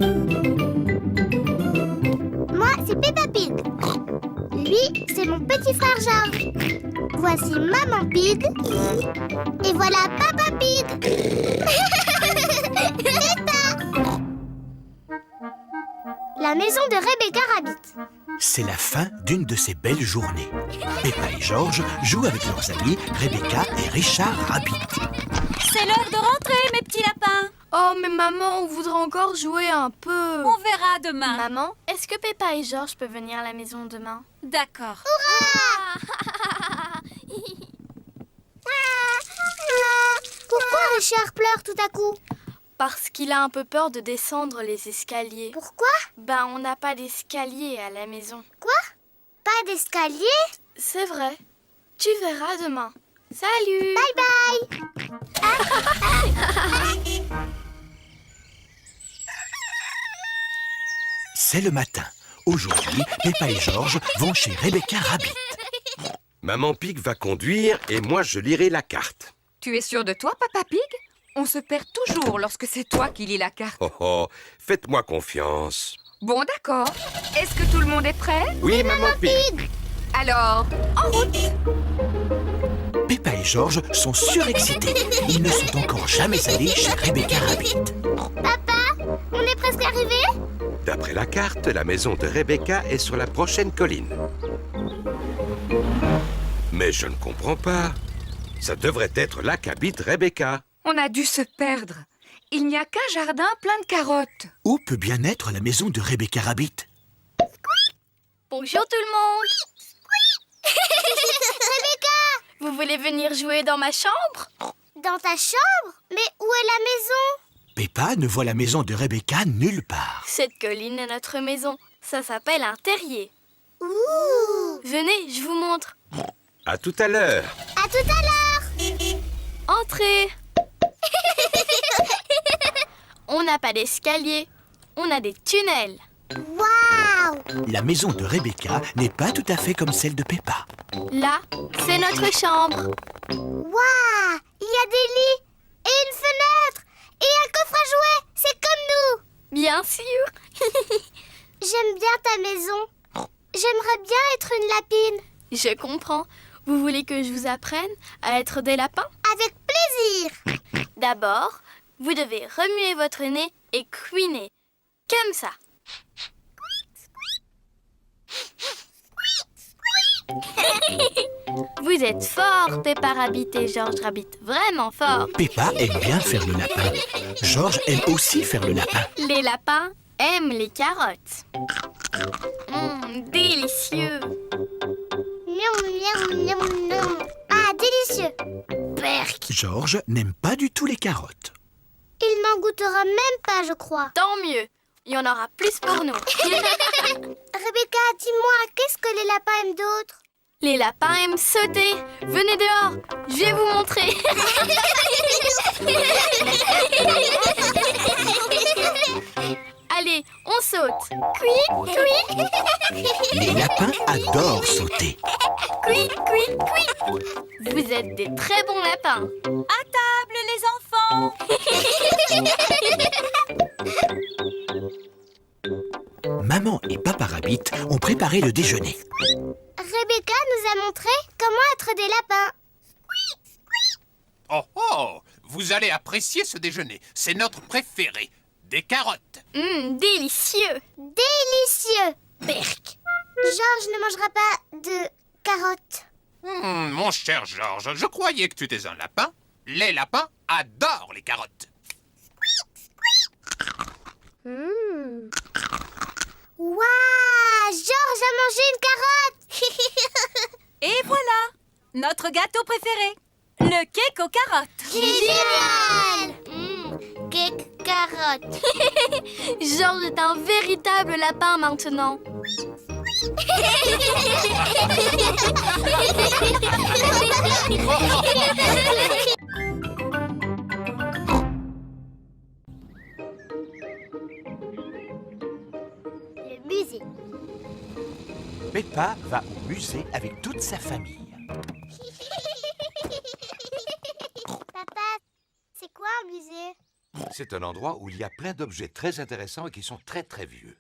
Moi, c'est Peppa Pig. Lui, c'est mon petit frère George. Voici Maman Pig. Et voilà Papa Pig. Peppa. La maison de Rebecca Rabbit. C'est la fin d'une de ces belles journées. Peppa et George jouent avec leurs amis Rebecca et Richard Rabbit. C'est l'heure de rentrer, mes petits lapins. Oh, mais maman, on voudrait encore jouer un peu. On verra demain. Maman, est-ce que Peppa et George peuvent venir à la maison demain? D'accord. Pourquoi Richard pleure tout à coup? Parce qu'il a un peu peur de descendre les escaliers. Pourquoi? Ben, on n'a pas d'escalier à la maison. Quoi? Pas d'escalier? C'est vrai. Tu verras demain. Salut! Bye bye. C'est le matin. Aujourd'hui, Peppa et George vont chez Rebecca Rabbit. Maman Pig va conduire et moi je lirai la carte. Tu es sûr de toi, Papa Pig? On se perd toujours lorsque c'est toi qui lis la carte. Oh oh, faites-moi confiance. Bon, d'accord. Est-ce que tout le monde est prêt? Oui, Maman Pig. Alors, en route! Peppa et George sont surexcités. Ils ne sont encore jamais allés chez Rebecca Rabbit. Papa, on est presque arrivé? D'après la carte, la maison de Rebecca est sur la prochaine colline. Mais je ne comprends pas. Ça devrait être là qu'habite Rebecca. On a dû se perdre. Il n'y a qu'un jardin plein de carottes. Où peut bien être la maison de Rebecca Rabbit? Bonjour tout le monde! Rebecca, Vous voulez venir jouer dans ma chambre? dans ta chambre? Mais où est la maison? Peppa ne voit la maison de Rebecca nulle part. Cette colline est notre maison. Ça s'appelle un terrier. Ouh! Venez, je vous montre. À tout à l'heure. À tout à l'heure! Entrez! On n'a pas d'escalier. On a des tunnels. Waouh! La maison de Rebecca n'est pas tout à fait comme celle de Peppa. Là, c'est notre chambre. Waouh! Il y a des lits et une fenêtre et un coffre à jouets. C'est comme nous. Bien sûr. J'aime bien ta maison. J'aimerais bien être une lapine. Je comprends. Vous voulez que je vous apprenne à être des lapins? Avec plaisir. D'abord, vous devez remuer votre nez et couiner. Comme ça. Vous êtes forts, Peppa Rabbit et George Rabbit. Vraiment forts. Peppa aime bien faire le lapin. George aime aussi faire le lapin. Les lapins aiment les carottes. Délicieux. Miam, miam, miam, miam. Ah, délicieux. Berk. George n'aime pas du tout les carottes. Il n'en goûtera même pas, je crois. Tant mieux. Il y en aura plus pour nous. Rebecca, dis-moi, qu'est-ce que les lapins aiment d'autre? Les lapins aiment sauter. Venez dehors. Je vais vous montrer. Allez, on saute. Cui, cui. Les lapins adorent sauter. Cui, cui, cui. Vous êtes des très bons lapins. À table, les enfants. Maman et Papa Rabbit ont préparé le déjeuner. Rebecca nous a montré comment être des lapins. Oh oh! Vous allez apprécier ce déjeuner. C'est notre préféré. Des carottes. Délicieux. Délicieux. Berk. Georges ne mangera pas de carottes. Mon cher Georges, je croyais que tu étais un lapin. Les lapins adorent les carottes. Waouh! Georges a mangé une carotte. Et voilà, notre gâteau préféré, le cake aux carottes. Génial! Cake carotte. Georges est un véritable lapin maintenant. Le musée. Peppa va au musée avec toute sa famille. Papa, c'est quoi un musée? C'est un endroit où il y a plein d'objets très intéressants et qui sont très très vieux.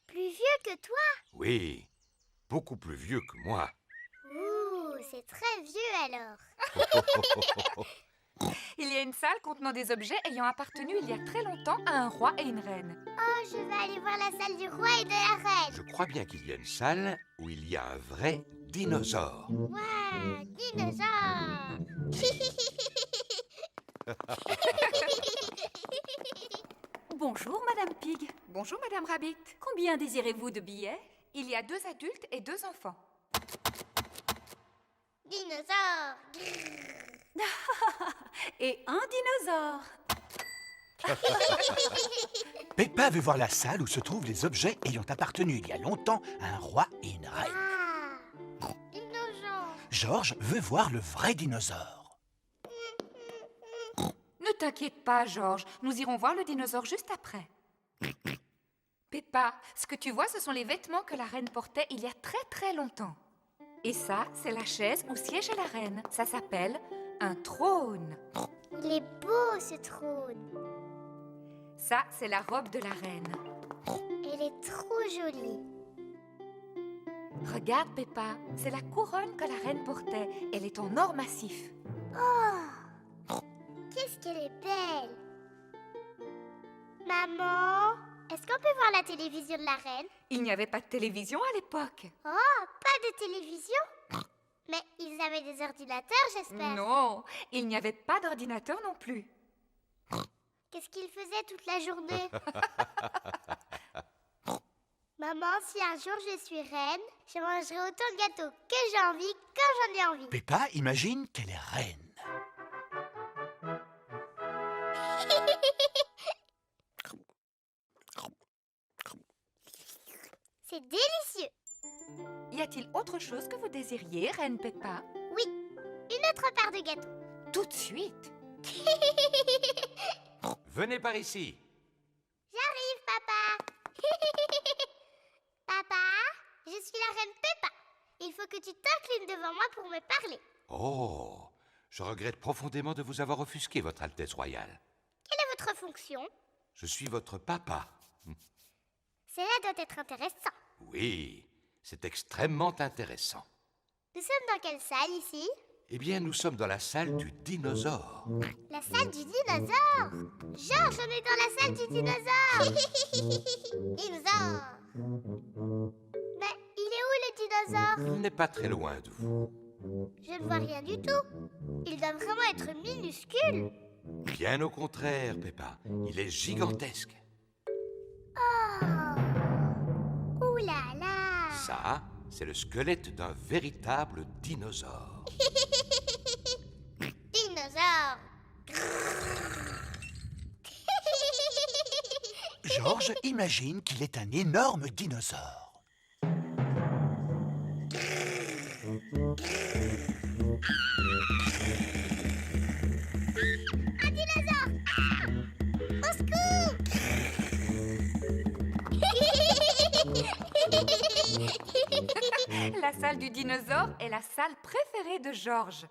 Plus vieux que toi? Oui, beaucoup plus vieux que moi. Ouh, c'est très vieux alors. Il y a une salle contenant des objets ayant appartenu il y a très longtemps à un roi et une reine. Oh, je vais aller voir la salle du roi et de la reine. Je crois bien qu'il y a une salle où il y a un vrai dinosaure. Waouh, dinosaure. Bonjour, Madame Pig. Bonjour, Madame Rabbit. Combien désirez-vous de billets? Il y a 2 adultes et 2 enfants. Dinosaure. Et un dinosaure. Peppa veut voir la salle où se trouvent les objets ayant appartenu il y a longtemps à un roi et une reine. Ah, dinosaure. George veut voir le vrai dinosaure. Ne t'inquiète pas, George. Nous irons voir le dinosaure juste après. Peppa, ce que tu vois, ce sont les vêtements que la reine portait il y a très très longtemps. Et ça, c'est la chaise où siégeait la reine. Ça s'appelle un trône. Il est beau ce trône. Ça, c'est la robe de la reine. Elle est trop jolie. Regarde, Peppa, c'est la couronne que la reine portait. Elle est en or massif. Oh, qu'est-ce qu'elle est belle. Maman, est-ce qu'on peut voir la télévision de la reine? Il n'y avait pas de télévision à l'époque. Oh, pas de télévision? Mais ils avaient des ordinateurs, j'espère. Non, il n'y avait pas d'ordinateur non plus. Qu'est-ce qu'ils faisaient toute la journée? Maman, si un jour je suis reine, je mangerai autant de gâteaux que j'ai envie quand j'en ai envie. Peppa imagine qu'elle est reine. C'est délicieux. Y a-t-il autre chose que vous désiriez, Reine Peppa? Oui, une autre part de gâteau. Tout de suite. Venez par ici. J'arrive, papa. Papa, je suis la reine Peppa. Il faut que tu t'inclines devant moi pour me parler. Oh, je regrette profondément de vous avoir offusqué, Votre Altesse Royale. Quelle est votre fonction? Je suis votre papa. Cela doit être intéressant. Oui, c'est extrêmement intéressant. Nous sommes dans quelle salle ici? Eh bien, nous sommes dans la salle du dinosaure. La salle du dinosaure. Georges, on est dans la salle du dinosaure. Dinosaure. Mais il est où le dinosaure? Il n'est pas très loin de vous. Je ne vois rien du tout. Il doit vraiment être minuscule. Bien au contraire, Peppa. Il est gigantesque. Oh. Ouh là là. Ça, c'est le squelette d'un véritable dinosaure. Dinosaure. George imagine qu'il est un énorme dinosaure. Un dinosaure. Ah. Au secours. La salle du dinosaure est la salle préférée de George.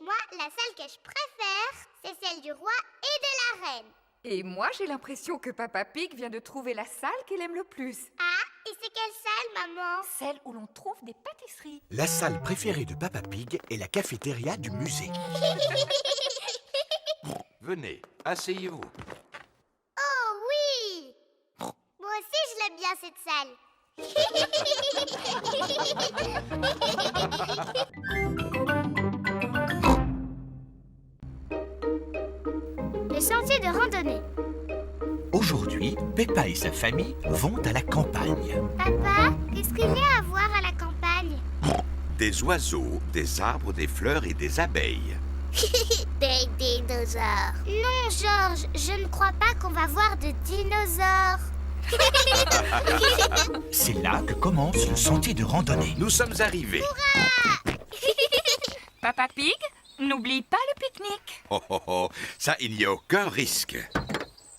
Moi, la salle que je préfère, c'est celle du roi et de la reine. Et moi, j'ai l'impression que Papa Pig vient de trouver la salle qu'il aime le plus. Ah, et c'est quelle salle, maman? Celle où l'on trouve des pâtisseries. La salle préférée de Peppa Pig est la cafétéria du musée. Venez, asseyez-vous. Oh oui! Moi aussi, je l'aime bien cette salle. Le sentier de randonnée. Aujourd'hui, Peppa et sa famille vont à la campagne. Papa, qu'est-ce qu'il y a à voir à la campagne? Des oiseaux, des arbres, des fleurs et des abeilles. Des dinosaures. Non, Georges, je ne crois pas qu'on va voir de dinosaures. C'est là que commence le sentier de randonnée. Nous sommes arrivés. Papa Pig, n'oublie pas le pique-nique. Oh, oh, oh, ça, il n'y a aucun risque.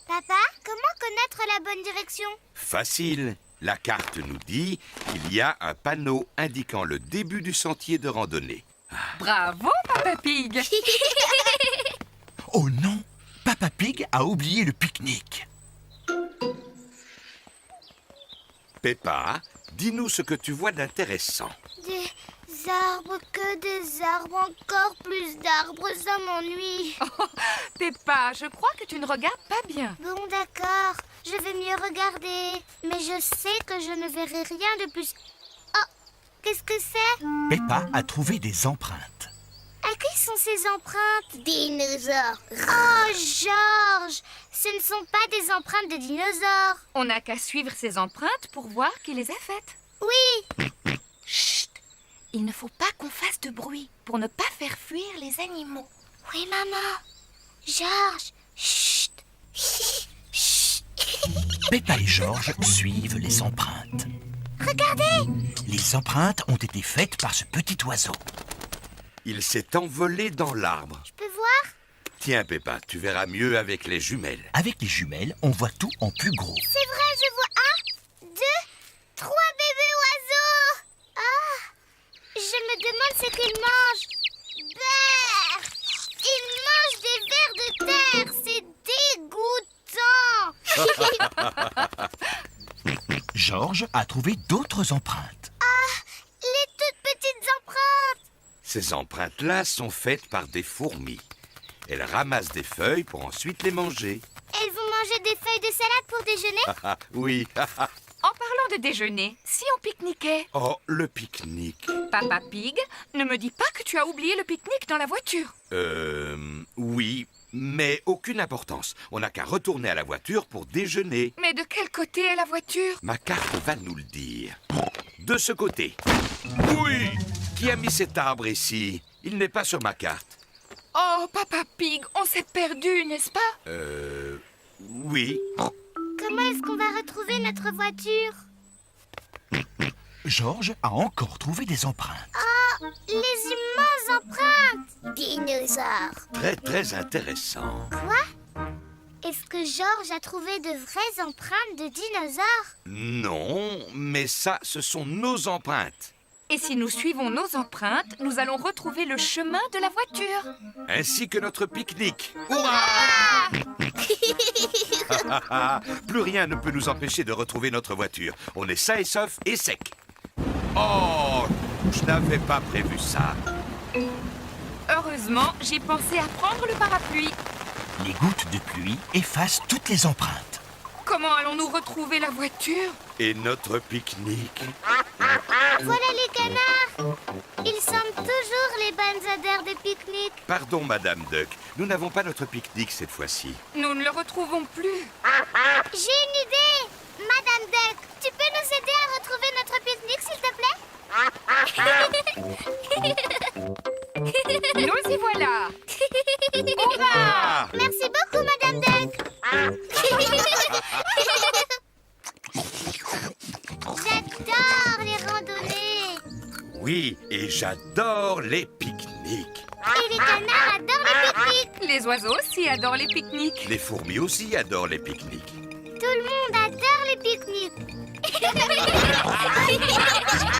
Papa, comment connaître la bonne direction? Facile. La carte nous dit qu'il y a un panneau indiquant le début du sentier de randonnée. Bravo, Papa Pig. Oh non! Pig a oublié le pique-nique. Peppa, dis-nous ce que tu vois d'intéressant. Des arbres, que des arbres, encore plus d'arbres, ça m'ennuie. Peppa, je crois que tu ne regardes pas bien. Bon, d'accord, je vais mieux regarder. Mais je sais que je ne verrai rien de plus. Oh, qu'est-ce que c'est? Peppa a trouvé des empreintes. À qui sont ces empreintes? Dinosaures. Oh, Georges, ce ne sont pas des empreintes de dinosaures. On n'a qu'à suivre ces empreintes pour voir qui les a faites. Oui, Chut! Il ne faut pas qu'on fasse de bruit pour ne pas faire fuir les animaux. oui, maman. Georges, chut. Chut. Peppa et Georges suivent les empreintes. Regardez, Les empreintes ont été faites par ce petit oiseau. Il s'est envolé dans l'arbre. je peux voir? Tiens, Peppa, tu verras mieux avec les jumelles. Avec les jumelles, on voit tout en plus gros. C'est vrai, je vois 1, 2, 3 bébés oiseaux. Ah, je me demande ce qu'ils mangent. Brrr, ils mangent des vers de terre, c'est dégoûtant. Georges a trouvé d'autres empreintes. Les toutes petites empreintes. Ces empreintes-là sont faites par des fourmis. Elles ramassent des feuilles pour ensuite les manger. Elles vont manger des feuilles de salade pour déjeuner. Ah oui. En parlant de déjeuner, si on pique-niquait, Oh, le pique-nique. Papa Pig, ne me dis pas que tu as oublié le pique-nique dans la voiture. Oui, mais aucune importance. On n'a qu'à retourner à la voiture pour déjeuner. Mais de quel côté est la voiture? Ma carte va nous le dire. De ce côté. Oui. Qui a mis cet arbre ici? Il n'est pas sur ma carte. Oh, Papa Pig, on s'est perdu, n'est-ce pas? Oui. Comment est-ce qu'on va retrouver notre voiture? Georges a encore trouvé des empreintes. Oh, les immenses empreintes. Dinosaures. Très, très intéressant. Quoi? Est-ce que Georges a trouvé de vraies empreintes de dinosaures? Non, mais ça, ce sont nos empreintes. Et si nous suivons nos empreintes, nous allons retrouver le chemin de la voiture. Ainsi que notre pique-nique. Hurrah! Plus rien ne peut nous empêcher de retrouver notre voiture. On est sain et sauf et sec. Oh, je n'avais pas prévu ça. Heureusement, j'ai pensé à prendre le parapluie. Les gouttes de pluie effacent toutes les empreintes. Comment allons-nous retrouver la voiture? Et notre pique-nique? Voilà les canards. Ils semblent toujours les bonnes odeurs de pique-nique. Pardon, Madame Duck. Nous n'avons pas notre pique-nique cette fois-ci. Nous ne le retrouvons plus. J'ai une idée. Madame Duck, tu peux nous aider à retrouver notre pique-nique, s'il te plaît? Nous y voilà. Hurrah! Merci beaucoup, Madame Duck. J'adore les randonnées. Oui, et j'adore les pique-niques. Et les canards adorent les pique-niques. Les oiseaux aussi adorent les pique-niques. Les fourmis aussi adorent les pique-niques. Tout le monde adore les pique-niques.